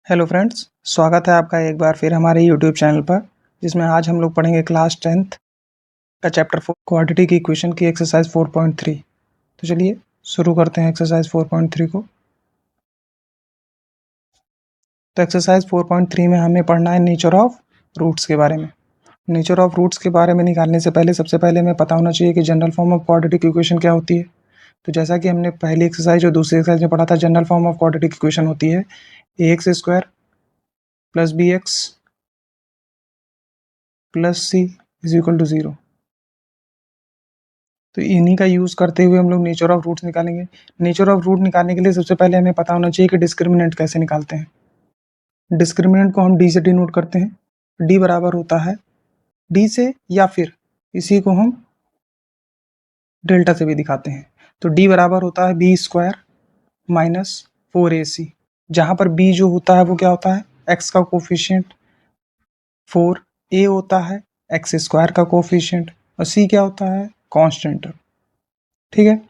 Hello friends, स्वागत है आपका एक बार फिर हमारे यूट्यूब चैनल पर, जिसमें आज हम लोग पढ़ेंगे क्लास 10th का चैप्टर 4 क्वाड्रेटिक इक्वेशन की एक्सरसाइज 4.3। तो चलिए शुरू करते हैं एक्सरसाइज 4.3 को। तो एक्सरसाइज 4.3 में हमें पढ़ना है नेचर ऑफ रूट्स के बारे में। नेचर ऑफ रूट्स के बारे में निकालने से पहले सबसे पहले हमें पता होना चाहिए कि general form of quadratic equation क्या होती है। तो जैसा कि हमने पहली एक्सरसाइज और दूसरी एक्सरसाइज में पढ़ा था, general form of quadratic equation होती है ax square plus bx plus c is equal to 0। तो इन्हीं का यूज़ करते हुए हम लोग नेचर ऑफ रूट्स निकालेंगे। नेचर ऑफ रूट निकालने के लिए सबसे पहले हमें पता होना चाहिए कि डिस्क्रिमिनेंट कैसे निकालते हैं। डिस्क्रिमिनेंट को हम डी से डिनोट करते हैं। डी बराबर होता है डी से, या फिर इसी को हम डेल्टा से भी दिखाते हैं। तो डी बराबर होता है बी स्क्वायर माइनस 4ac, जहाँ पर बी जो होता है वो क्या होता है, एक्स का कोफिशिएंट, 4a होता है एक्स स्क्वायर का कोफिशिएंट, और सी क्या होता है, कांस्टेंट। ठीक है।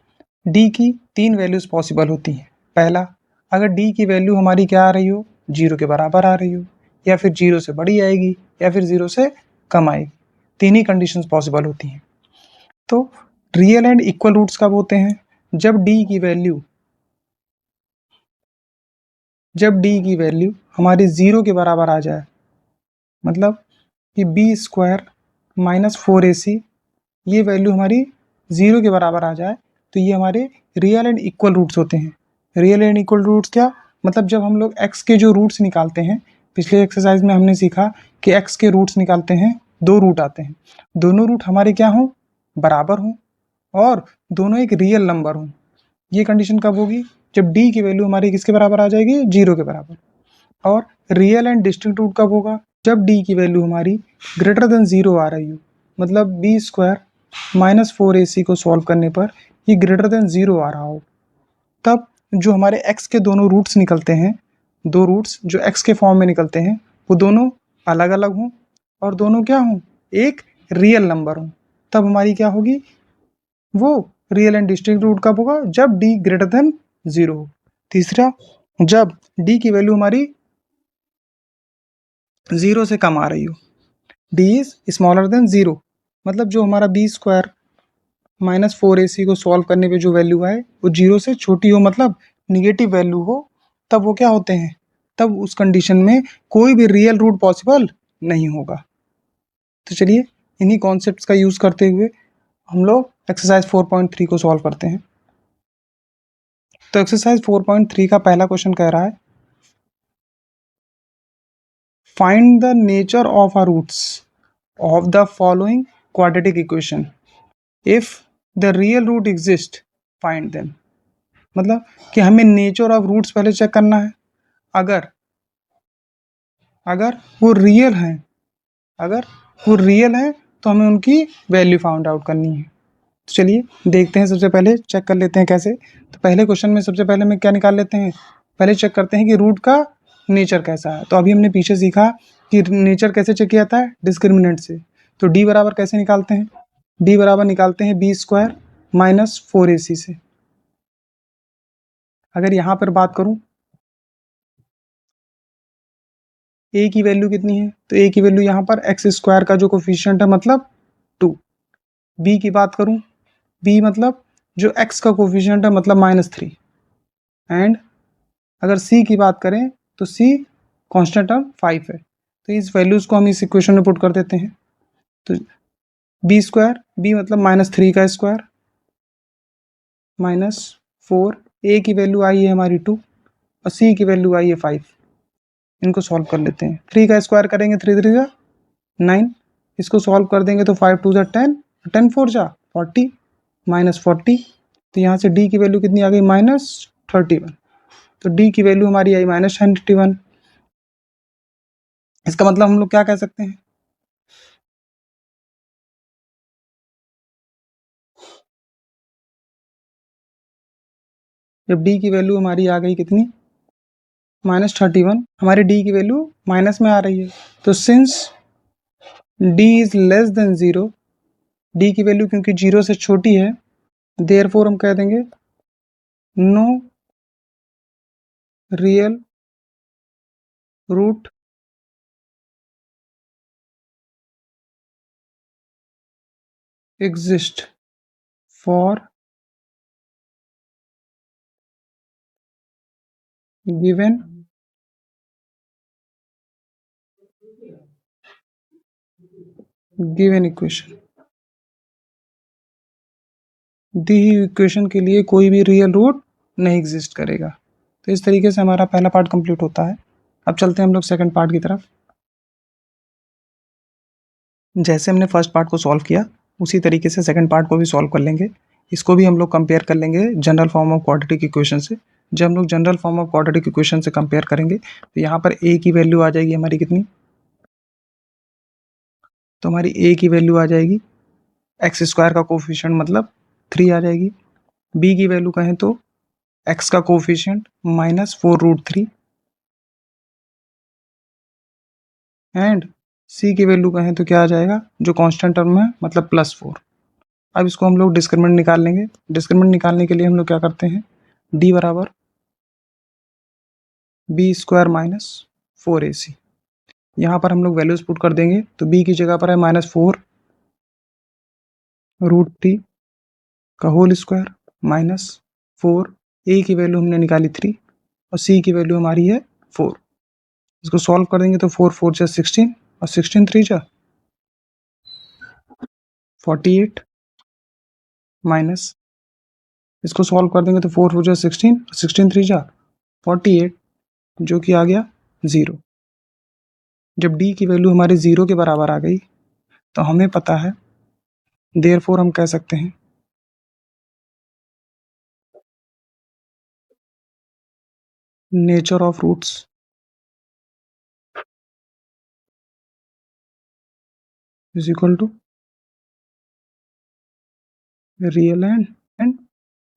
डी की तीन वैल्यूज पॉसिबल होती हैं। पहला, अगर डी की वैल्यू हमारी क्या आ रही हो, 0 के बराबर आ रही हो, या फिर 0 से बड़ी आएगी, या फिर 0 से कम आएगी। तीन ही कंडीशंस पॉसिबल होती हैं। तो रियल एंड इक्वल रूट्स कब होते हैं, जब डी की वैल्यू हमारी 0 के बराबर आ जाए। मतलब कि बी स्क्वायर माइनस 4ac ये वैल्यू हमारी 0 के बराबर आ जाए, तो ये हमारे रियल एंड इक्वल रूट्स होते हैं। रियल एंड इक्वल रूट्स क्या, मतलब जब हम लोग x के जो रूट्स निकालते हैं, पिछले एक्सरसाइज में हमने सीखा कि x के रूट्स निकालते हैं, दो रूट आते हैं, दोनों रूट हमारे क्या हों, बराबर हों, और दोनों एक रियल नंबर हों। ये कंडीशन कब होगी, जब d की वैल्यू हमारी किसके बराबर आ जाएगी, 0 के बराबर। और रियल एंड डिस्टिंक्ट रूट कब होगा, जब d की वैल्यू हमारी ग्रेटर देन 0 आ रही हो। मतलब बी स्क्वायर माइनस 4ac को सॉल्व करने पर ये ग्रेटर देन 0 आ रहा हो, तब जो हमारे x के दोनों रूट्स निकलते हैं, दो रूट्स जो x के फॉर्म में निकलते हैं, वो दोनों अलग अलग हों और दोनों क्या हों, एक रियल नंबर हों। तब हमारी क्या होगी, वो रियल एंड डिस्टिंक्ट रूट कब होगा, जब d ग्रेटर देन 0 हो। तीसरा, जब d की वैल्यू हमारी 0 से कम आ रही हो, d इज स्मॉलर देन 0। मतलब जो हमारा बी स्क्वायर माइनस 4ac को सॉल्व करने पे जो वैल्यू आए वो 0 से छोटी हो, मतलब निगेटिव वैल्यू हो, तब वो क्या होते हैं, तब उस कंडीशन में कोई भी रियल रूट पॉसिबल नहीं होगा। तो चलिए इन्हीं कॉन्सेप्ट्स का यूज़ करते हुए हम लोग एक्सरसाइज 4.3 को सॉल्व करते हैं। तो एक्सरसाइज 4.3 का पहला क्वेश्चन कह रहा है, find the nature of a roots of the following quadratic equation, if the real root exist find them. मतलब कि हमें नेचर ऑफ रूट्स पहले चेक करना है। अगर अगर वो रियल हैं, अगर वो रियल हैं तो हमें उनकी वैल्यू फाउंड आउट करनी है। तो चलिए देखते हैं, सबसे पहले चेक कर लेते हैं कैसे। तो पहले क्वेश्चन में सबसे पहले में क्या निकाल लेते हैं, पहले चेक करते हैं कि रूट का नेचर कैसा है। तो अभी हमने पीछे सीखा कि नेचर कैसे चेक किया जाता है, डिस्क्रिमिनेंट से। तो डी बराबर कैसे निकालते हैं, डी बराबर निकालते हैं बी स्क्वायर माइनस 4ac से। अगर यहाँ पर बात करूँ ए की वैल्यू कितनी है, तो ए की वैल्यू यहाँ पर एक्स स्क्वायर का जो कोफिशिएंट है मतलब 2। बी की बात करूँ, बी मतलब जो एक्स का कोफिशिएंट है मतलब -3। एंड अगर सी की बात करें तो सी कांस्टेंट टर्म 5 है। तो इस वैल्यूज़ को हम इस इक्वेशन में पुट कर देते हैं। तो बी स्क्वायर, बी मतलब -3 का स्क्वायर -4, ए की वैल्यू आई है हमारी 2 और सी की वैल्यू आई है 5। इनको सॉल्व कर लेते हैं। 3 का स्क्वायर करेंगे 3 3 जा 9, इसको सॉल्व कर देंगे तो 5 2 जा 10, 10 4 जा 40, -40। तो यहाँ से d की वैल्यू कितनी आ गई, -31। तो d की वैल्यू हमारी आई -31। इसका मतलब हम लोग क्या कह सकते हैं, जब d की वैल्यू हमारी आ गई कितनी, -31, हमारी d की वैल्यू माइनस में आ रही है। तो since d is less than 0, d की वैल्यू क्योंकि 0 से छोटी है, देयरफॉर हम कह देंगे no real root exist for given equation. दी इक्वेशन के लिए कोई भी रियल रूट नहीं एग्जिस्ट करेगा। तो इस तरीके से हमारा पहला पार्ट कंप्लीट होता है। अब चलते हैं हम लोग सेकंड पार्ट की तरफ। जैसे हमने फर्स्ट पार्ट को सॉल्व किया उसी तरीके से सेकंड पार्ट को भी सॉल्व कर लेंगे। इसको भी हम लोग कंपेयर कर लेंगे general form of quadratic equation से। जब हम लोग general form of quadratic equation से कंपेयर करेंगे तो यहाँ पर ए की वैल्यू आ जाएगी हमारी कितनी, तो हमारी ए की वैल्यू आ जाएगी एक्स स्क्वायर का कोफिशिएंट मतलब 3 आ जाएगी। बी की वैल्यू कहें तो एक्स का कोफिशिएंट -4√3 एंड सी की वैल्यू कहें तो क्या आ जाएगा, जो कांस्टेंट टर्म है मतलब +4। अब इसको हम लोग डिस्क्रिमिनेंट निकाल लेंगे। डिस्क्रिमिनेंट निकालने के लिए हम लोग क्या करते हैं, डी बराबर बी स्क्वायर -4ac। यहाँ पर हम लोग वैल्यूज पुट कर देंगे तो बी की जगह पर है -4√3 का होल स्क्वायर -4, ए की वैल्यू हमने निकाली 3 और सी की वैल्यू हमारी है 4। इसको सॉल्व कर देंगे तो 4 4 जा 16 और 16 3 जा 48 माइनस, इसको सॉल्व कर देंगे तो 4 4 जा 16 और 16 3 जा 48, जो कि आ गया 0। जब डी की वैल्यू हमारी 0 के बराबर आ गई तो हमें पता है, देयरफॉर हम कह सकते हैं nature of roots is equal to real and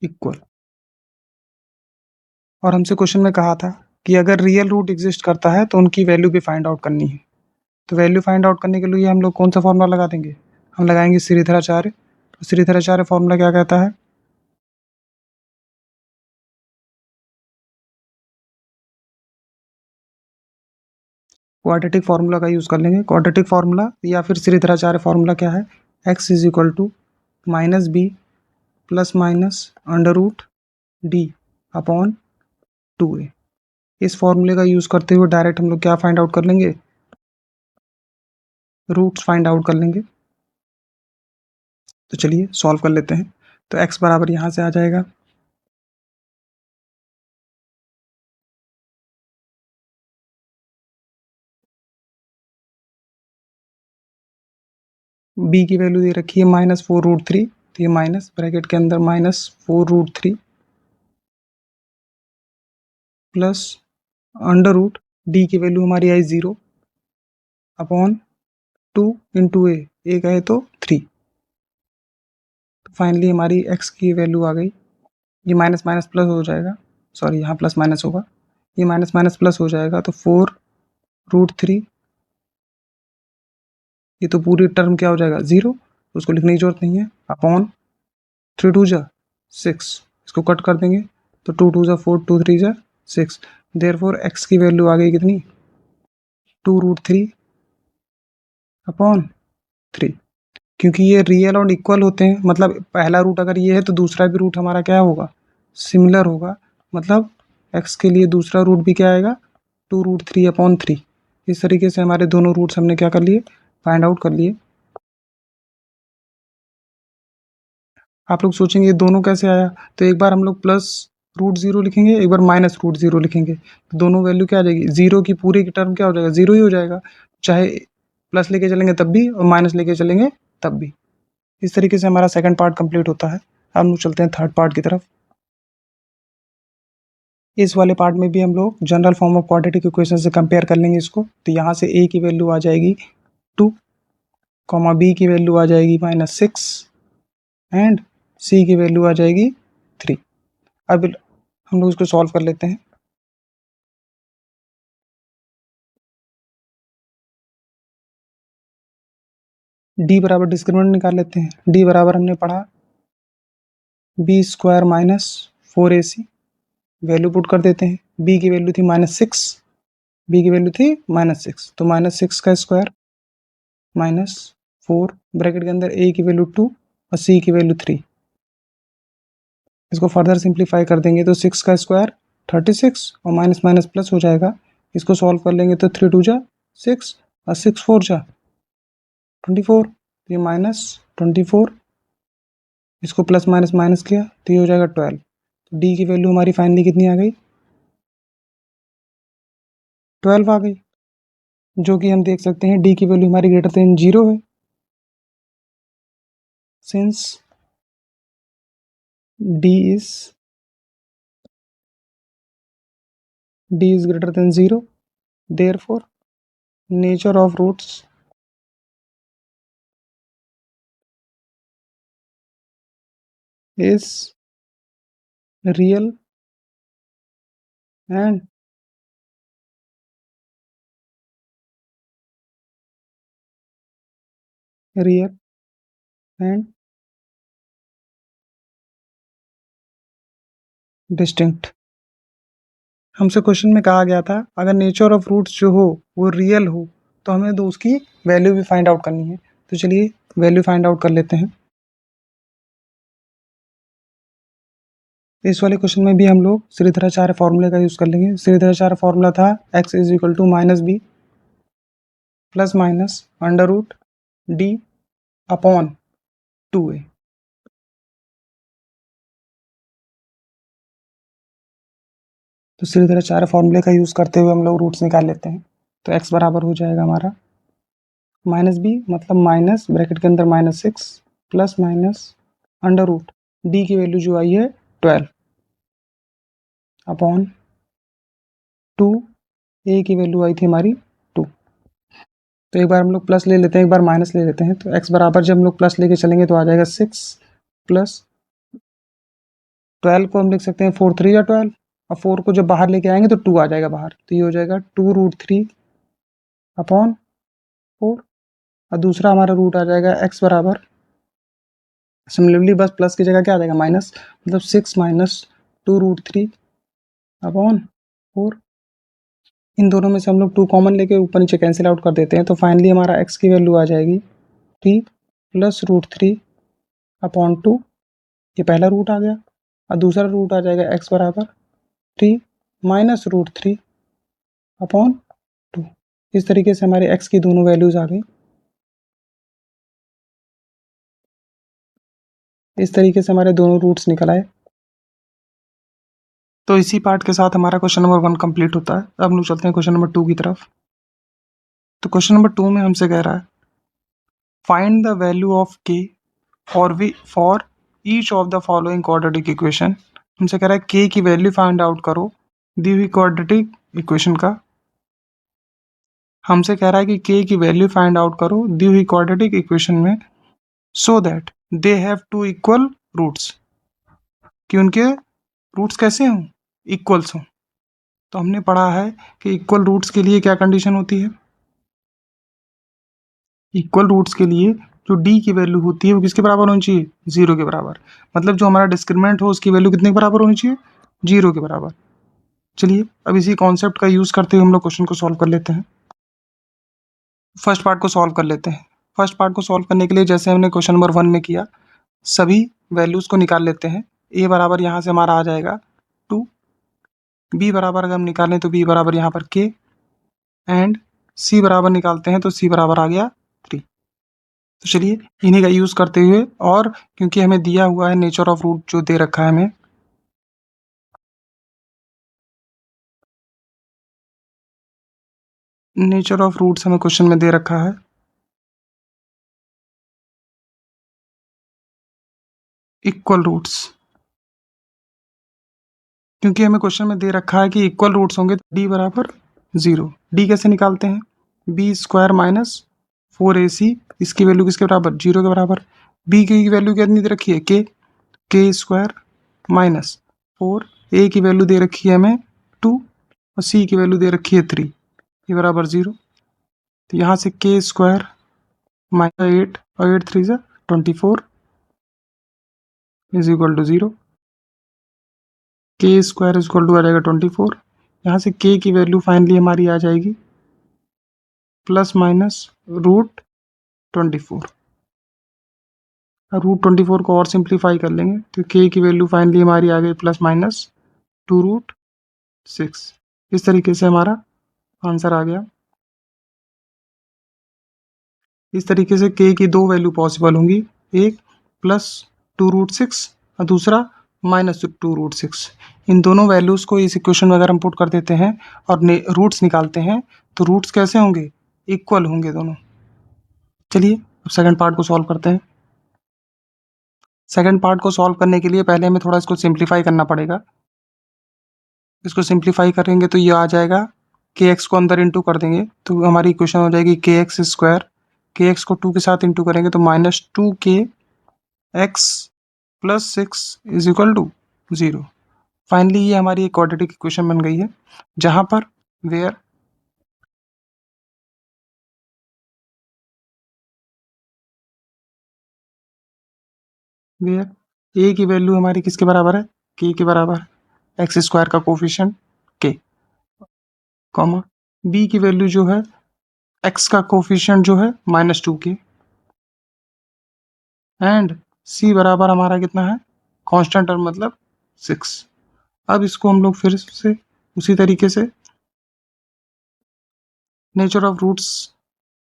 equal. और हमसे क्वेश्चन में कहा था कि अगर रियल रूट एग्जिस्ट करता है तो उनकी वैल्यू भी फाइंड आउट करनी है। तो वैल्यू फाइंड आउट करने के लिए हम लोग कौन सा फॉर्मूला लगा देंगे, हम लगाएंगे श्रीधराचार्य। श्रीधराचार्य फॉर्मूला क्या कहता है, क्वाड्रेटिक फार्मूला का यूज कर लेंगे। क्वाड्रेटिक फार्मूला या फिर श्रीधराचार्य फार्मूला क्या है, x is equal to -b plus minus √d upon 2a। इस फॉर्मूले का यूज करते हुए डायरेक्ट हम लोग क्या फाइंड आउट कर लेंगे, रूट्स फाइंड आउट कर लेंगे। तो चलिए सॉल्व कर लेते हैं। तो x बराबर यहाँ से आ जाएगा b की वैल्यू दे रखी है -4√3, तो ये माइनस ब्रैकेट के अंदर -4√3 प्लस √d की वैल्यू हमारी आई 0 अपॉन 2 इंटू ए कहे तो 3। तो फाइनली हमारी x की वैल्यू आ गई, ये माइनस माइनस प्लस हो जाएगा, सॉरी यहाँ प्लस माइनस होगा, ये माइनस माइनस प्लस हो जाएगा तो 4√3, ये तो पूरी टर्म क्या हो जाएगा 0, तो उसको लिखने की जरूरत नहीं है, अपॉन 3 2 जा 6, इसको कट कर देंगे तो 2 2 जा 4 2 3 जा 6। देयरफॉर x की वैल्यू आ गई कितनी, 2√3 अपॉन 3। क्योंकि ये रियल और इक्वल होते हैं, मतलब पहला रूट अगर ये है तो दूसरा भी रूट हमारा क्या होगा, सिमिलर होगा। मतलब x के लिए दूसरा रूट भी क्या आएगा, 2√3 अपॉन 3। इस तरीके से हमारे दोनों रूट्स हमने क्या कर लिए, फाइंड आउट कर लिए। आप लोग सोचेंगे ये दोनों कैसे आया, तो एक बार हम लोग +√0 लिखेंगे, एक बार -√0 लिखेंगे, तो दोनों वैल्यू क्या आ जाएगी, 0 की पूरी की टर्म क्या हो जाएगा, 0 ही हो जाएगा, चाहे प्लस लेके चलेंगे तब भी और माइनस लेके चलेंगे तब भी। इस तरीके से हमारा सेकंड पार्ट कंप्लीट होता है। अब हम लोग चलते हैं थर्ड पार्ट की तरफ। इस वाले पार्ट में भी हम लोग general form of quadratic equation से कंपेयर कर लेंगे इसको। तो यहाँ से a की वैल्यू आ जाएगी 2, b की वैल्यू आ जाएगी -6 एंड c की वैल्यू आ जाएगी 3। अब हम लोग इसको सॉल्व कर लेते हैं। d बराबर डिस्क्रिमिनेंट निकाल लेते हैं। d बराबर हमने पढ़ा b square -4ac, value put कर देते हैं। b की वैल्यू थी -6 बी की वैल्यू थी -6, तो -6 का स्क्वायर -4 ब्रैकेट के अंदर ए की वैल्यू 2 और सी की वैल्यू 3। इसको फर्दर सिंप्लीफाई कर देंगे तो 6 का स्क्वायर 36 और माइनस माइनस प्लस हो जाएगा। इसको सॉल्व कर लेंगे तो 3 2 जा 6 और 6 4 जा 24, तो ये -24, इसको प्लस माइनस माइनस किया तो ये हो जाएगा 12। तो डी की वैल्यू हमारी फाइनली कितनी आ गई? 12 आ गई, जो कि हम देख सकते हैं डी की वैल्यू हमारी ग्रेटर देन 0 है। Since D is greater than 0, therefore nature of roots is real and real and distinct। हमसे क्वेश्चन में कहा गया था अगर नेचर ऑफ रूट्स जो हो वो रियल हो तो हमें तो उसकी वैल्यू भी फाइंड आउट करनी है। तो चलिए वैल्यू फाइंड आउट कर लेते हैं। इस वाले क्वेश्चन में भी हम लोग श्रीधराचार्य फॉर्मूले का यूज़ कर लेंगे। श्रीधराचार्य फॉर्मूला था x is equal to -b plus minus under root d upon 2a। तो श्रीधराचार्य फॉर्मूले का यूज़ करते हुए हम लोग रूट्स निकाल लेते हैं। तो x बराबर हो जाएगा हमारा -b मतलब माइनस ब्रैकेट के अंदर -6 plus minus under root d की वैल्यू जो आई है 12 अपॉन 2, ए की वैल्यू आई थी हमारी 2। तो एक बार हम लोग प्लस ले लेते हैं, एक बार माइनस ले लेते हैं। तो x बराबर जब हम लोग प्लस लेके चलेंगे तो आ जाएगा 6 प्लस 12 को हम लिख सकते हैं 4 3 या 12, और 4 को जब बाहर लेके आएंगे तो 2 आ जाएगा बाहर। तो ये हो जाएगा 2√3 अपॉन 4, और दूसरा हमारा रूट आ जाएगा x बराबर सिमिलरली बस प्लस की जगह क्या आ जाएगा माइनस, मतलब 6 माइनस 2√3 अपॉन 4। इन दोनों में से हम लोग 2 कॉमन लेके ऊपर नीचे कैंसिल आउट कर देते हैं। तो फाइनली हमारा x की वैल्यू आ जाएगी 3 प्लस √3 अपॉन 2, ये पहला रूट आ गया, और दूसरा रूट आ जाएगा x बराबर 3 माइनस √3 अपॉन 2। इस तरीके से हमारे x की दोनों वैल्यूज आ गई। इस तरीके से हमारे दोनों रूट्स निकल आए। तो इसी पार्ट के साथ हमारा क्वेश्चन नंबर 1 कंप्लीट होता है। अब हम लोग चलते हैं क्वेश्चन नंबर 2 की तरफ। तो क्वेश्चन नंबर 2 में हमसे कह रहा है find the value of k और वी for each of the following quadratic equation. हमसे कह रहा है k की वैल्यू फाइंड आउट करो दी हुई क्वाड्रेटिक इक्वेशन का। हमसे कह रहा है कि k की वैल्यू फाइंड आउट करो दी हुई क्वाड्रेटिक इक्वेशन में so that they have two equal roots, कि उनके रूट्स कैसे हों, इक्वल्स हों। तो हमने पढ़ा है कि इक्वल रूट्स के लिए क्या कंडीशन होती है। इक्वल रूट्स के लिए जो डी की वैल्यू होती है वो किसके बराबर होनी चाहिए, 0 के बराबर। मतलब जो हमारा डिस्क्रिमिनेंट हो उसकी वैल्यू कितने के बराबर होनी चाहिए, 0 के बराबर। चलिए अब इसी कॉन्सेप्ट का यूज़ करते हुए हम लोग क्वेश्चन को सॉल्व कर लेते हैं। फर्स्ट पार्ट को सॉल्व कर लेते हैं। फर्स्ट पार्ट को सॉल्व करने के लिए जैसे हमने क्वेश्चन नंबर 1 में किया, सभी वैल्यूज़ को निकाल लेते हैं। ए बराबर यहाँ से हमारा आ जाएगा 2, बी बराबर अगर हम निकालें तो बी बराबर यहाँ पर के, एंड सी बराबर निकालते हैं तो सी बराबर आ गया 3। तो चलिए इन्हीं का यूज़ करते हुए, और क्योंकि हमें दिया हुआ है नेचर ऑफ रूट जो दे रखा है हमें, नेचर ऑफ रूट्स हमें क्वेश्चन में दे रखा है इक्वल रूट्स। क्योंकि हमें क्वेश्चन में दे रखा है कि इक्वल रूट्स होंगे तो डी बराबर 0। डी कैसे निकालते हैं, बी स्क्वायर माइनस 4ac, इसकी वैल्यू किसके बराबर, 0 के बराबर। बी की वैल्यू कितनी दे रखी है, के स्क्वायर माइनस 4, ए की वैल्यू दे रखी है हमें 2, और सी की वैल्यू दे रखी है 3, ये बराबर 0। तो यहाँ से के स्क्वायर माइनस 8 और 8 3 से 24 is equal to 0। K square is equal to आ जाएगा 24, यहाँ से k की वैल्यू फाइनली हमारी आ जाएगी ±√24। √24 को और सिंप्लीफाई कर लेंगे तो k की वैल्यू फाइनली हमारी आ गई +-2√6। इस तरीके से हमारा आंसर आ गया। इस तरीके से k की दो वैल्यू पॉसिबल होंगी, एक +2√6 और दूसरा -2√6। इन दोनों वैल्यूज़ को इस इक्वेशन में अगर हम पुट कर देते हैं और रूट्स निकालते हैं तो रूट्स कैसे होंगे? इक्वल होंगे दोनों। चलिए अब सेकंड पार्ट को सॉल्व करते हैं। सेकंड पार्ट को सॉल्व करने के लिए पहले हमें थोड़ा इसको सिंप्लीफाई करना पड़ेगा। इसको सिंप्लीफाई करेंगे तो ये आ जाएगा, के एक्स को अंदर इंटू कर देंगे तो हमारी इक्वेशन हो जाएगी के एक्स स्क्वायर। के एक्स को 2 के साथ इंटू करेंगे तो -2k x + 6 is equal to 0। Finally ये हमारी एक क्वाड्रेटिक इक्वेशन बन गई है, जहां पर वेयर a की वैल्यू हमारी किसके बराबर है? k के बराबर। एक्स स्क्वायर का कोफिशिएंट k, कॉमा b की वैल्यू जो है x का कोफिशिएंट जो है -2k, एंड c बराबर हमारा कितना है? कांस्टेंट टर्म मतलब 6। अब इसको हम लोग फिर से उसी तरीके से नेचर ऑफ रूट्स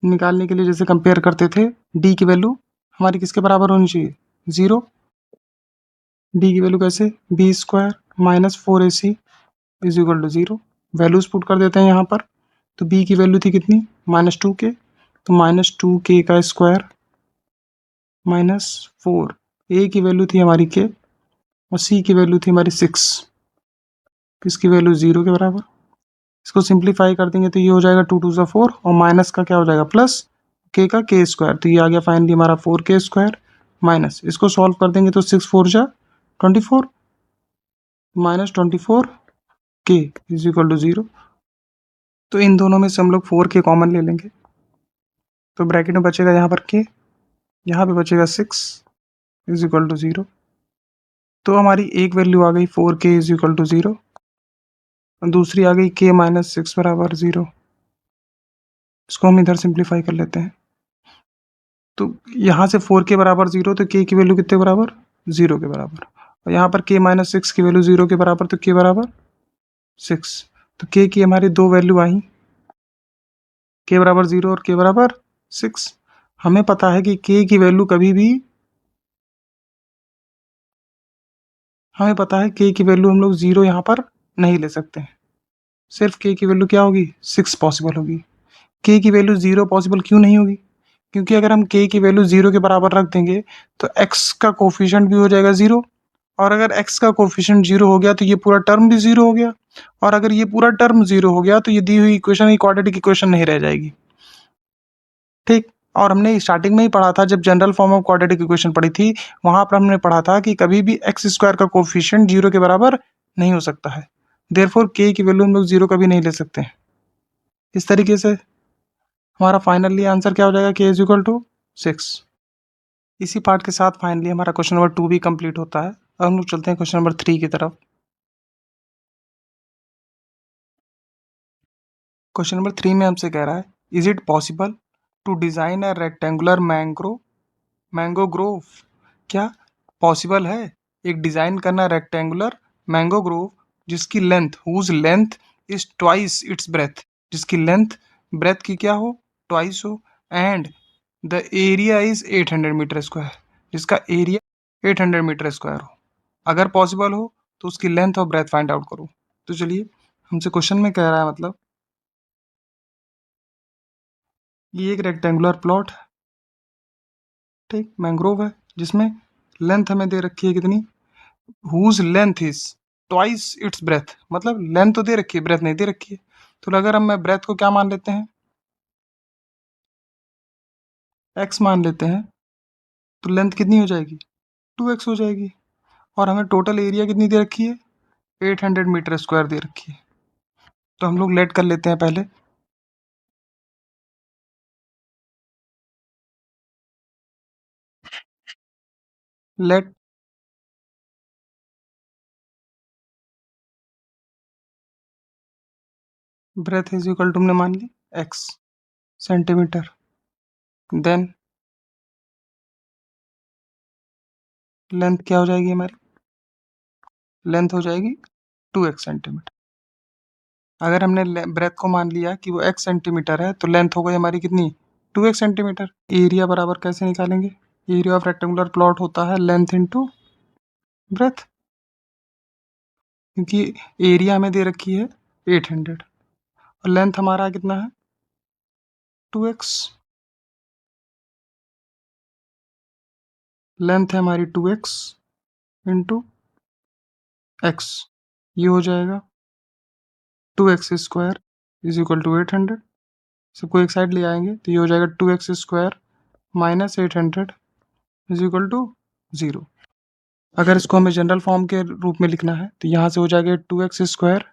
निकालने के लिए जैसे कंपेयर करते थे, d की वैल्यू हमारी किसके बराबर होनी चाहिए? 0। d की वैल्यू कैसे? b² -4ac is equal to 0। Values put कर देते हैं यहाँ पर, तो b की वैल्यू थी कितनी? -2k, तो -2k का स्क्वायर -4। a की वैल्यू थी हमारी k और c की वैल्यू थी हमारी 6, इसकी वैल्यू 0 के बराबर। इसको सिंप्लीफाई कर देंगे तो ये हो जाएगा 2 2 4 और माइनस का क्या हो जाएगा? प्लस k का k स्क्वायर, तो ये आ गया फाइनली हमारा 4k स्क्वायर माइनस, इसको सॉल्व कर देंगे तो 6 4 जा 24 -24k इज इक्वल टू 0। तो इन दोनों में से हम लोग 4k कॉमन ले लेंगे तो ब्रैकेट में बचेगा यहाँ पर k, यहाँ पे बचेगा 6 इज इक्वल टू 0। तो हमारी एक वैल्यू आ गई 4k इज इक्वल टू 0 और दूसरी आ गई k -6 बराबर 0। इसको हम इधर सिंप्लीफाई कर लेते हैं तो यहाँ से 4k बराबर 0, तो k की वैल्यू कितने बराबर? 0 के बराबर। और यहाँ पर k -6 की वैल्यू 0 के बराबर, तो k बराबर 6। तो k की हमारी दो वैल्यू आई, k बराबर 0 और k बराबर 6। हमें पता है कि k की वैल्यू कभी भी, हमें पता है k की वैल्यू हम लोग 0 यहाँ पर नहीं ले सकते हैं, सिर्फ k की वैल्यू क्या होगी? 6 पॉसिबल होगी। k की वैल्यू 0 पॉसिबल क्यों नहीं होगी? क्योंकि अगर हम k की वैल्यू 0 के बराबर रख देंगे तो x का कोफिशिएंट भी हो जाएगा 0, और अगर x का कोफिशिएंट 0 हो गया तो ये पूरा टर्म भी 0 हो गया, और अगर ये पूरा टर्म 0 हो गया तो ये दी हुई इक्वेशन क्वाड्रेटिक इक्वेशन नहीं रह जाएगी। ठीक, और हमने स्टार्टिंग में ही पढ़ा था, जब general form of quadratic equation पढ़ी थी, वहां पर हमने पढ़ा था कि कभी भी एक्स स्क्वायर का कोफिशिएंट 0 के बराबर नहीं हो सकता है, देयरफॉर k की वैल्यू हम लोग 0 कभी नहीं ले सकते। इस तरीके से हमारा फाइनली आंसर क्या हो जाएगा? k is equal to 6। इसी पार्ट के साथ फाइनली हमारा क्वेश्चन नंबर 2 भी कंप्लीट होता है। अब हम लोग चलते हैं क्वेश्चन नंबर 3 की तरफ। क्वेश्चन नंबर 3 में हमसे कह रहा है, is it possible to design a rectangular mango grove? क्या पॉसिबल है एक डिजाइन करना रेक्टेंगुलर मैंगो ग्रोव जिसकी length, whose length is twice its breadth, जिसकी लेंथ ब्रेथ की क्या हो? ट्वाइस हो, and the area is 800 meter square, जिसका एरिया 800 मीटर स्क्वायर हो। अगर पॉसिबल हो तो उसकी लेंथ और ब्रेथ फाइंड आउट करो। तो चलिए, हमसे क्वेश्चन में कह रहा है, मतलब ये एक रेक्टेंगुलर प्लॉट, ठीक, मैंग्रोव है, जिसमें लेंथ हमें दे रखी है कितनी? Whose length is twice its breadth, मतलब लेंथ तो दे रखी है, ब्रेथ नहीं दे रखी है। तो अगर हम ब्रेथ को क्या मान लेते हैं? x मान लेते हैं, तो लेंथ कितनी हो जाएगी? 2x हो जाएगी। और हमें टोटल एरिया कितनी दे रखी है? 800 मीटर स्क्वायर दे रखी है। तो हम लोग लेट कर लेते हैं पहले, let breadth is equal to हमने मान ली x सेंटीमीटर, देन लेंथ क्या हो जाएगी हमारी, लेंथ हो जाएगी 2x सेंटीमीटर। अगर हमने ब्रेथ को मान लिया कि वो x सेंटीमीटर है तो लेंथ हो गई हमारी कितनी, 2x सेंटीमीटर। एरिया बराबर कैसे निकालेंगे, एरिया ऑफ रेक्टेंगुलर प्लॉट होता है लेंथ इंटू ब्रेथ, क्योंकि एरिया हमें दे रखी है 800 और लेंथ हमारा कितना है 2x, लेंथ है हमारी 2x इंटू x, ये हो जाएगा 2x square is equal to 800। सबको एक साइड ले आएंगे तो ये हो जाएगा 2x square minus 800 is equal to 0। अगर इसको हमें जनरल फॉर्म के रूप में लिखना है तो यहाँ से हो जाएगा 2x square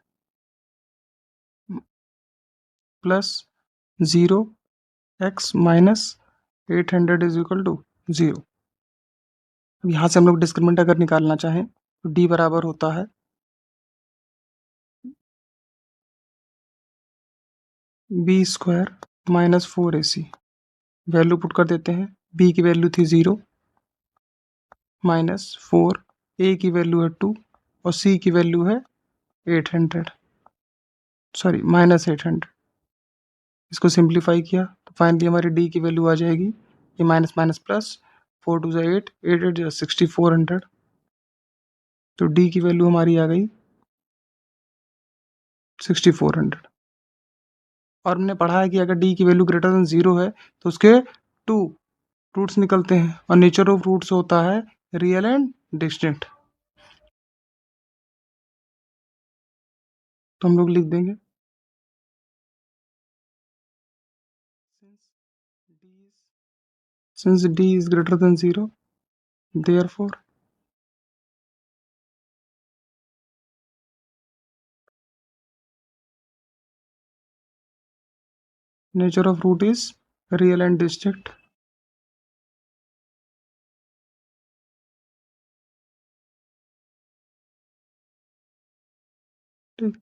plus 0x minus 800 is equal to 0। अब यहाँ से हम लोग डिस्क्रिमिनेंट अगर निकालना चाहें तो d बराबर होता है b square minus 4ac। Value put कर देते हैं, b की वैल्यू थी 0 माइनस 4, a की वैल्यू है 2 और c की वैल्यू है 800, सॉरी माइनस 800। इसको सिंप्लीफाई किया तो फाइनली हमारी d की वैल्यू आ जाएगी, ये माइनस माइनस प्लस 4 टू 8, 8 8 6400, तो d की वैल्यू हमारी आ गई 6400। और हमने पढ़ा है कि अगर d की वैल्यू ग्रेटर देन 0 है तो उसके 2 रूट्स निकलते हैं और नेचर ऑफ रूट्स होता है रियल एंड डिस्टिंक्ट। तो हम लोग लिख देंगे since d is greater than 0 therefore nature of root is real and distinct। ठीक,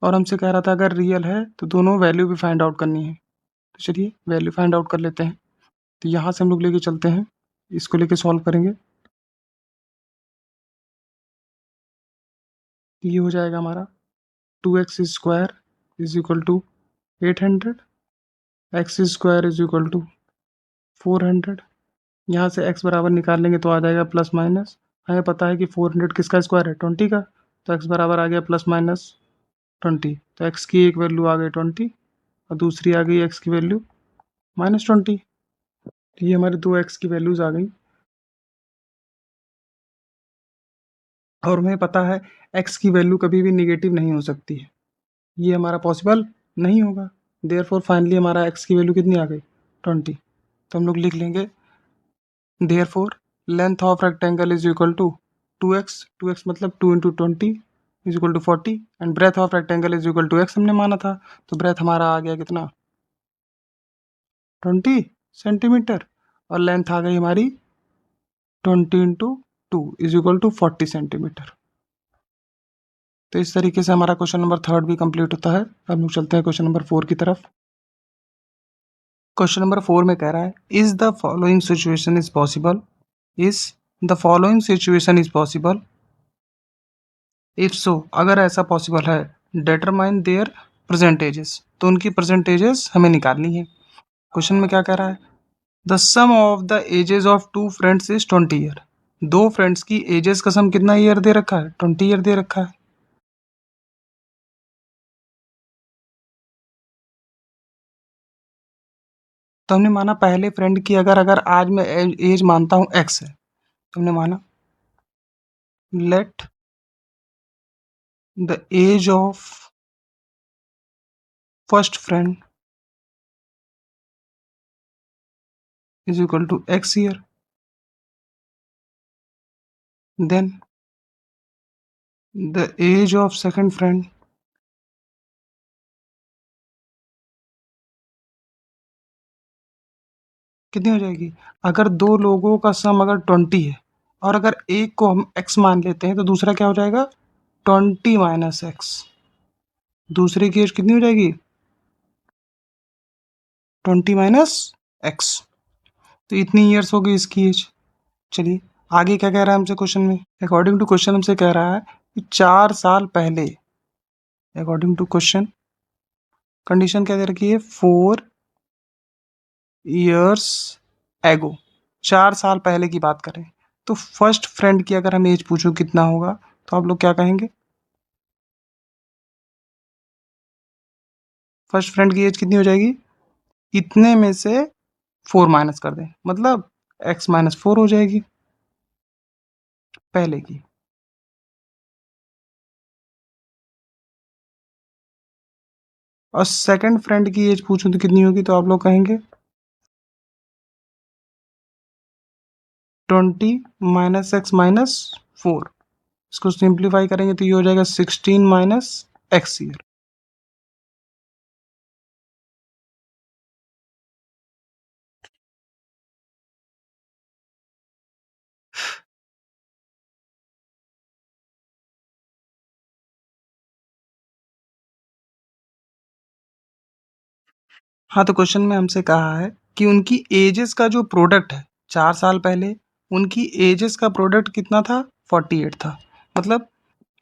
और हमसे कह रहा था अगर रियल है तो दोनों वैल्यू भी फाइंड आउट करनी है, तो चलिए वैल्यू फाइंड आउट कर लेते हैं। तो यहाँ से हम लोग लेके चलते हैं, इसको लेके सॉल्व करेंगे, ये हो जाएगा हमारा 2x square is equal to 800, x square is equal to 400। यहाँ से x बराबर निकाल लेंगे तो आ जाएगा प्लस माइनस, हमें पता है कि 400 किसका स्क्वायर है 20 का, तो x बराबर आ गया प्लस माइनस 20। तो x की एक वैल्यू आ गई 20 और दूसरी आ गई x की वैल्यू माइनस 20। तो ये हमारी दो x की वैल्यूज आ गई और हमें पता है x की वैल्यू कभी भी निगेटिव नहीं हो सकती है, ये हमारा पॉसिबल नहीं होगा। देयरफॉर फाइनली हमारा x की वैल्यू कितनी आ गई 20। तो हम लोग लिख लेंगे therefore length of rectangle is equal to 2x, 2x मतलब 2 into 20 is equal to 40 and breadth of rectangle is equal to x हमने माना था, तो ब्रेथ हमारा आ गया कितना 20 सेंटीमीटर और लेंथ आ गई हमारी 20 into 2 is equal to 40 centimeter. तो इस तरीके से हमारा क्वेश्चन नंबर 3 भी कंप्लीट होता है। अब हम लोग चलते हैं क्वेश्चन नंबर 4 की तरफ। क्वेश्चन नंबर 4 में कह रहा है is the following situation is possible, is the following situation is possible, if so अगर ऐसा पॉसिबल है डिटरमाइन देयर परसेंटेजेस, तो उनकी परसेंटेजेस हमें निकालनी है। क्वेश्चन में क्या कह रहा है, the sum of the ages of two friends is 20 year, दो फ्रेंड्स की एजेस का सम कितना ईयर दे रखा है 20 ईयर दे रखा है। तो हमने माना पहले फ्रेंड की अगर अगर आज मैं एज मानता हूँ x है, तो हमने माना let the age of first friend is equal to x year, then the age of second friend कितनी हो जाएगी, अगर दो लोगों का सम अगर 20 है और अगर एक को हम x मान लेते हैं तो दूसरा क्या हो जाएगा 20 माइनस एक्स, दूसरे की एज कितनी हो जाएगी 20 माइनस एक्स, तो इतनी ईयर्स हो गई इसकी एज। चलिए आगे क्या कह रहा है हमसे क्वेश्चन में। अकॉर्डिंग टू क्वेश्चन हमसे कह रहा है कि 4 साल पहले, अकॉर्डिंग टू क्वेश्चन कंडीशन क्या दे रखी है, 4 इयर्स एगो, 4 साल पहले की बात करें तो फर्स्ट फ्रेंड की अगर हम एज पूछूं कितना होगा तो आप लोग क्या कहेंगे? फर्स्ट फ्रेंड की एज कितनी हो जाएगी? इतने में से 4 माइनस कर दें, मतलब x माइनस 4 हो जाएगी पहले की। और सेकंड फ्रेंड की एज पूछूं तो कितनी होगी, तो आप लोग कहेंगे 20 माइनस एक्स माइनस 4। इसको सिंप्लीफाई करेंगे तो ये हो जाएगा 16 माइनस एक्स ईयर। हाँ, तो क्वेश्चन में हमसे कहा है कि उनकी एजेस का जो प्रोडक्ट है 4 साल पहले, उनकी एजेस का प्रोडक्ट कितना था? 48 था। मतलब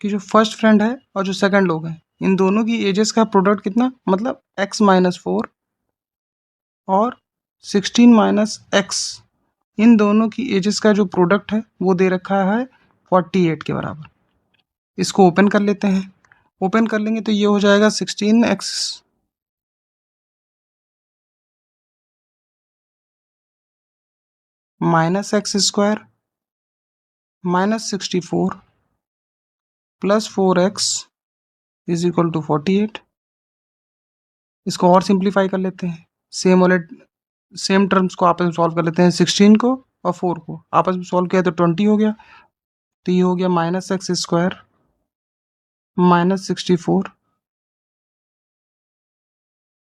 कि जो फर्स्ट फ्रेंड है और जो सेकंड लोग हैं, इन दोनों की एजेस का प्रोडक्ट कितना, मतलब x माइनस 4 और 16 माइनस एक्स, इन दोनों की एजेस का जो प्रोडक्ट है वो दे रखा है 48 के बराबर। इसको ओपन कर लेते हैं। ओपन कर लेंगे तो ये हो जाएगा 16x minus x square minus 64 plus 4x is equal to 48। इसको और सिंप्लीफाई कर लेते हैं। सेम टर्म्स को आपस में सॉल्व कर लेते हैं। 16 को और 4 को आपस में सॉल्व किया तो 20 हो गया, तो ये हो गया minus x square minus 64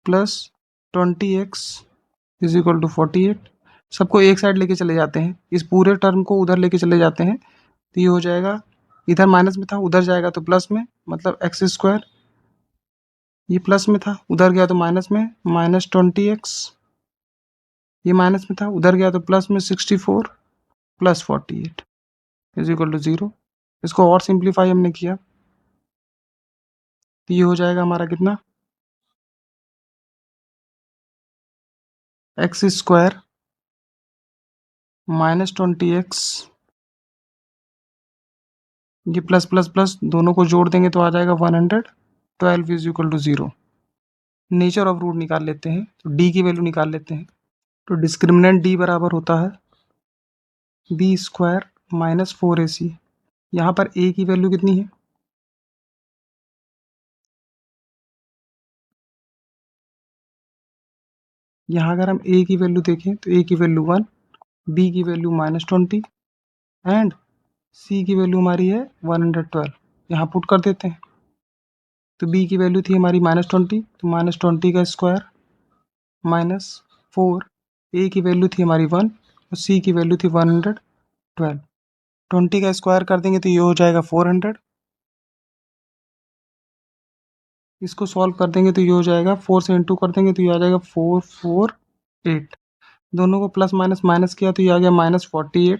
plus 20x is equal to 48। सबको एक साइड लेके चले जाते हैं, इस पूरे टर्म को उधर लेके चले जाते हैं तो ये हो जाएगा, इधर माइनस में था उधर जाएगा तो प्लस में, मतलब एक्स स्क्वायर, ये प्लस में था उधर गया तो माइनस में, माइनस 20x, ये माइनस में था उधर गया तो प्लस में 64 प्लस 48 इज इक्वल टू 0। इसको और सिंप्लीफाई हमने किया तो ये हो जाएगा हमारा कितना, एक्स स्क्वायर माइनस 20x, ये प्लस प्लस प्लस दोनों को जोड़ देंगे तो आ जाएगा 112 is equal to 0। Nature of root निकाल लेते हैं, तो डी की वैल्यू निकाल लेते हैं। तो डिस्क्रिमिनेंट डी बराबर होता है बी स्क्वायर माइनस 4ac। यहाँ पर ए की वैल्यू कितनी है, यहाँ अगर हम ए की वैल्यू देखें तो ए की वैल्यू 1, बी की वैल्यू माइनस 20 एंड सी की वैल्यू हमारी है 112। यहाँ पुट कर देते हैं तो बी की वैल्यू थी हमारी -20, तो -20 का स्क्वायर माइनस 4, ए की वैल्यू थी हमारी 1 और सी की वैल्यू थी 112। 20 का स्क्वायर कर देंगे तो ये हो जाएगा 400। इसको सॉल्व कर देंगे तो ये हो जाएगा 4 से इंटू कर देंगे तो ये आ जाएगा 448। दोनों को प्लस माइनस माइनस किया तो ये आ गया -48,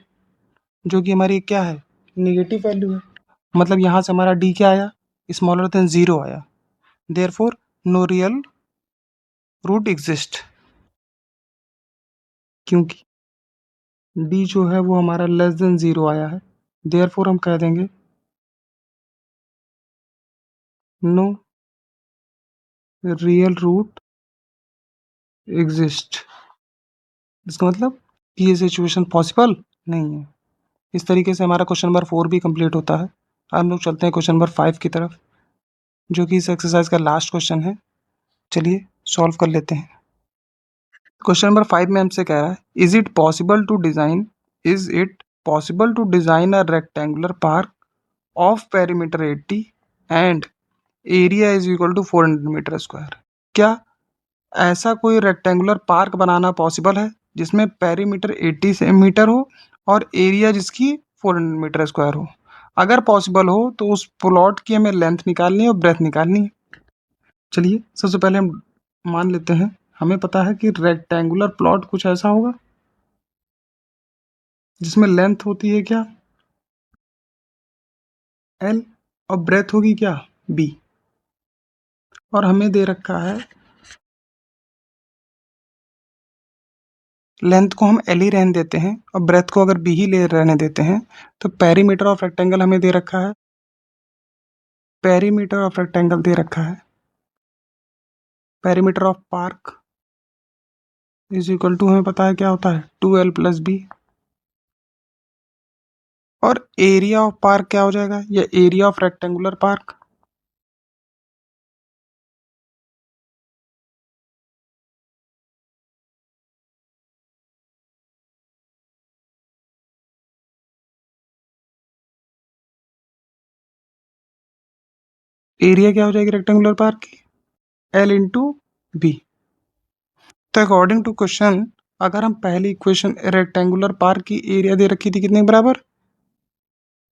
जो कि हमारी क्या है, नेगेटिव वैल्यू है। मतलब यहाँ से हमारा डी क्या आया, स्मॉलर देन 0 आया। Therefore no real root exist, क्योंकि डी जो है वो हमारा लेस देन 0 आया है। देयरफॉर हम कह देंगे नो रियल रूट एग्जिस्ट। इसका मतलब कि ये सिचुएशन पॉसिबल नहीं है। इस तरीके से हमारा क्वेश्चन नंबर 4 भी कंप्लीट होता है। अब हम लोग चलते हैं क्वेश्चन नंबर 5 की तरफ, जो कि इस एक्सरसाइज का लास्ट क्वेश्चन है। चलिए सॉल्व कर लेते हैं। क्वेश्चन नंबर 5 में हमसे कह रहा है, is it possible to design a rectangular park of perimeter 80 and area is equal to 400 meter square. क्या ऐसा कोई रेक्टेंगुलर पार्क बनाना पॉसिबल है जिसमें पेरीमीटर 80 मीटर हो और एरिया जिसकी 400 मीटर स्क्वायर हो? अगर पॉसिबल हो तो उस प्लॉट की हमें लेंथ निकालनी है और ब्रेथ निकालनी है। चलिए सबसे पहले हम मान लेते हैं हमें पता है कि रेक्टेंगुलर प्लॉट कुछ ऐसा होगा जिसमें लेंथ होती है क्या, एल, और ब्रेथ होगी क्या, बी। और हमें दे रखा है लेंथ को हम एल ही रहने देते हैं और ब्रेथ को अगर बी ही ले रहने देते हैं, तो पेरीमीटर ऑफ रेक्टेंगल हमें दे रखा है, पेरीमीटर ऑफ रेक्टेंगल दे रखा है, perimeter of park is equal to, हमें पता है क्या होता है, 2l प्लस बी। और एरिया ऑफ पार्क क्या हो जाएगा, या area of rectangular park, area क्या हो जाएगी रेक्टेंगुलर पार्क की, एल इंटू बी। तो अकॉर्डिंग टू क्वेश्चन, अगर हम पहली इक्वेशन रेक्टेंगुलर पार्क की एरिया दे रखी थी कितने के बराबर,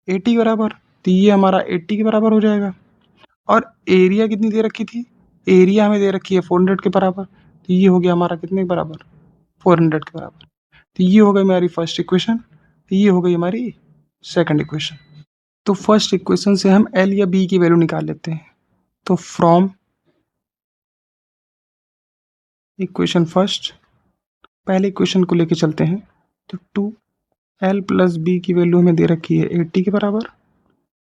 80 के बराबर, तो ये हमारा 80 के बराबर हो जाएगा। और एरिया कितनी दे रखी थी, एरिया हमें दे रखी है 400 के बराबर, तो ये हो गया हमारा कितने के बराबर, 400 के बराबर। तो ये हो गई हमारी फर्स्ट इक्वेशन, तो ये हो गई हमारी सेकंड इक्वेशन। तो फर्स्ट इक्वेशन से हम एल या बी की वैल्यू निकाल लेते हैं। तो फ्रॉम इक्वेशन फर्स्ट, पहले इक्वेशन को लेके चलते हैं। तो 2l प्लस बी की वैल्यू हमें दे रखी है 80 के बराबर,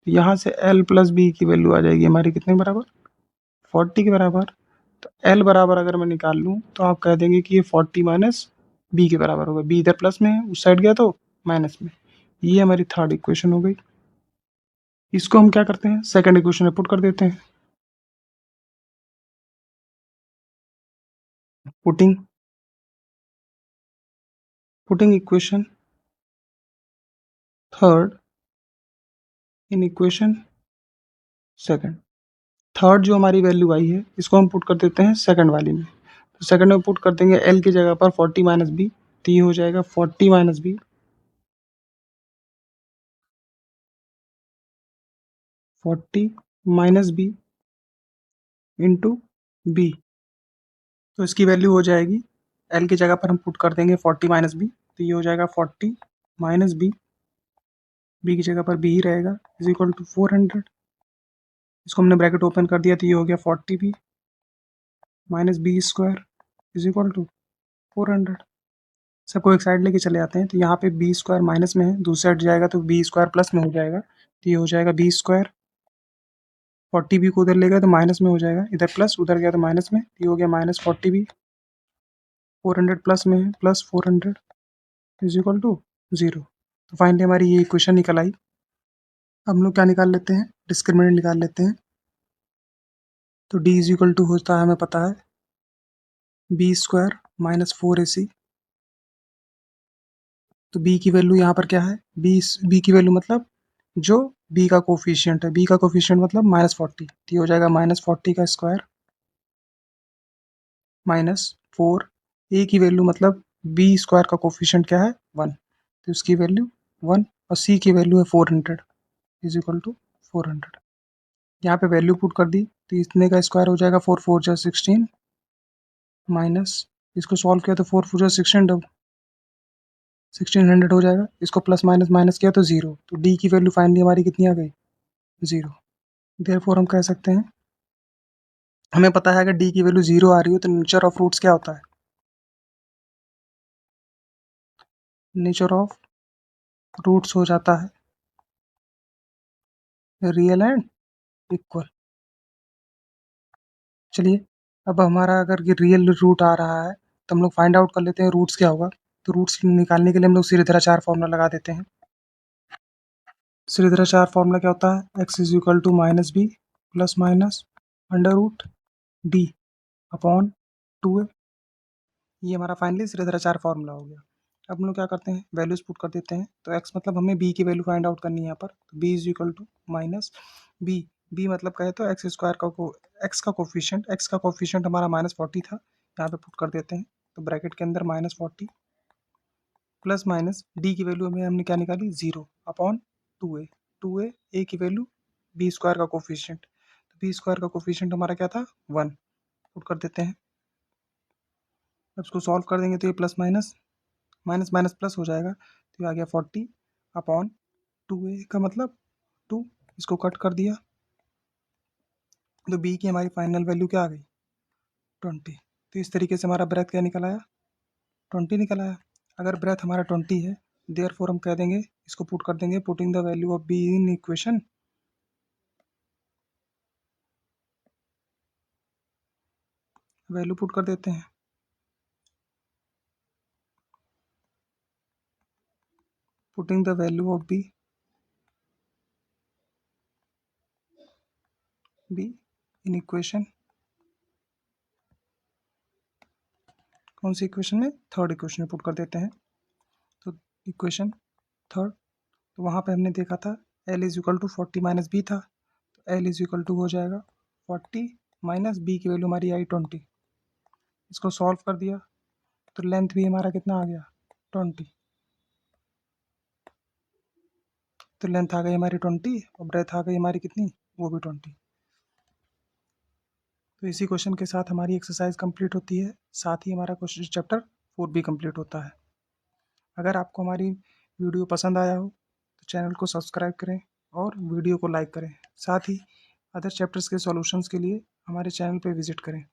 यहाँ से l प्लस बी की वैल्यू आ जाएगी हमारी कितने के बराबर, 40 के बराबर। तो l बराबर अगर मैं निकाल लूँ तो आप कह देंगे कि ये 40 माइनस बी के बराबर होगा, बी इधर प्लस में है, उस साइड गया तो माइनस में। ये हमारी थर्ड इक्वेशन हो गई। इसको हम क्या करते हैं, सेकंड इक्वेशन में पुट कर देते हैं। Putting putting equation third in equation second. Third जो हमारी वैल्यू आई है इसको हम पुट कर देते हैं सेकंड वाली में। तो सेकंड में पुट कर देंगे एल की जगह पर 40 माइनस बी, तो ये हो जाएगा 40 minus b, 40 minus b into b. तो इसकी वैल्यू हो जाएगी, एल की जगह पर हम पुट कर देंगे 40 माइनस बी, तो ये हो जाएगा 40 माइनस बी, बी की जगह पर बी ही रहेगा, इज इक्वल टू 400। इसको हमने ब्रैकेट ओपन कर दिया, तो ये हो गया 40 b minus b square is equal to 400। सबको एक साइड लेके चले आते हैं, तो यहाँ पे बी स्क्वायर माइनस में है, दूसरी साइड जाएगा तो बी स्क्वायर प्लस में हो जाएगा, तो ये हो जाएगा बी स्क्वायर। 40 बी को उधर ले गया तो माइनस में हो जाएगा, इधर प्लस उधर गया तो माइनस में, ये हो गया माइनस 40 बी, 400 प्लस में है, प्लस 400 इज इक्वल टू 0। तो फाइनली हमारी ये इक्वेशन निकल आई। अब हम लोग क्या निकाल लेते हैं, डिस्क्रिमिनेंट निकाल लेते हैं। तो डी इज इक्वल टू होता है, हमें पता है, बी स्क्वायर माइनस 4ac। तो बी की वैल्यू यहाँ पर क्या है, बी की वैल्यू मतलब जो बी का कोफिशिएंट है, बी का कोफिशिएंट मतलब -40, तो ये हो जाएगा -40 का स्क्वायर माइनस 4। ए की वैल्यू मतलब बी स्क्वायर का कोफिशिएंट क्या है, 1, तो उसकी वैल्यू 1, और सी की वैल्यू है 400 इज इक्वल टू 400। यहाँ पे वैल्यू पुट कर दी, तो इतने का स्क्वायर हो जाएगा 4 4 जा 16 माइनस, इसको सॉल्व किया तो 4 4 जा 16, 1600 हो जाएगा। इसको प्लस माइनस माइनस किया तो 0, तो डी की वैल्यू फाइनली हमारी कितनी आ गई, 0। देयरफॉर हम कह सकते हैं, हमें पता है अगर डी की वैल्यू 0 आ रही हो तो नेचर ऑफ रूट्स क्या होता है, नेचर ऑफ रूट्स हो जाता है रियल एंड इक्वल। चलिए, अब हमारा अगर ये रियल रूट आ रहा है तो हम लोग फाइंड आउट कर लेते हैं रूट्स क्या होगा। तो रूट्स निकालने के लिए हम लोग श्रीधराचार्य फॉर्मूला लगा देते हैं। श्रीधराचार्य फॉर्मूला क्या होता है, x is equal to minus b plus minus under root d upon 2a। ये हमारा फाइनली श्रीधराचार्य फॉर्मूला हो गया। अब हम लोग क्या करते हैं, वैल्यूज पुट कर देते हैं। तो x मतलब हमें b की वैल्यू फाइंड आउट करनी है यहाँ पर, तो b is equal to minus b, b मतलब कहे तो एक्स स्क्वायर का एक्स का कोफिशिएंट हमारा -40 था, यहाँ पे पुट कर देते हैं। तो ब्रैकेट के अंदर -40 प्लस माइनस डी की वैल्यू हमें हमने क्या निकाली, 0 अपॉन 2a, 2a ए की वैल्यू बी स्क्वायर का कोफिशिएंट, तो बी स्क्वायर का कोफिशिएंट हमारा क्या था, 1, पुट कर देते हैं। अब इसको सॉल्व कर देंगे तो ये plus minus minus minus plus हो जाएगा, तो ये आ गया 40/2a का मतलब 2। इसको कट कर दिया तो b की हमारी फाइनल वैल्यू क्या आ गई 20। तो इस तरीके से हमारा ब्रेथ क्या निकल आया 20 निकल आया। अगर ब्रेथ हमारा 20 है देयरफॉर हम कह देंगे इसको पुट कर देंगे putting the value of b in equation, value put कर देते हैं। Putting the value of b in equation, कौन सी इक्वेशन में थर्ड इक्वेशन में पुट कर देते हैं। तो इक्वेशन थर्ड, तो वहाँ पे हमने देखा था L is equal to 40 minus b था, तो L इज इक्वल टू हो जाएगा 40 माइनस बी की वैल्यू हमारी आई 20। इसको सॉल्व कर दिया तो लेंथ भी हमारा कितना आ गया 20, तो लेंथ आ गई हमारी 20 और ब्रेथ आ गई हमारी कितनी वो भी 20। तो इसी क्वेश्चन के साथ हमारी एक्सरसाइज कंप्लीट होती है, साथ ही हमारा क्वेश्चन चैप्टर 4 भी कंप्लीट होता है। अगर आपको हमारी वीडियो पसंद आया हो तो चैनल को सब्सक्राइब करें और वीडियो को लाइक करें। साथ ही अदर चैप्टर्स के सॉल्यूशंस के लिए हमारे चैनल पर विजिट करें।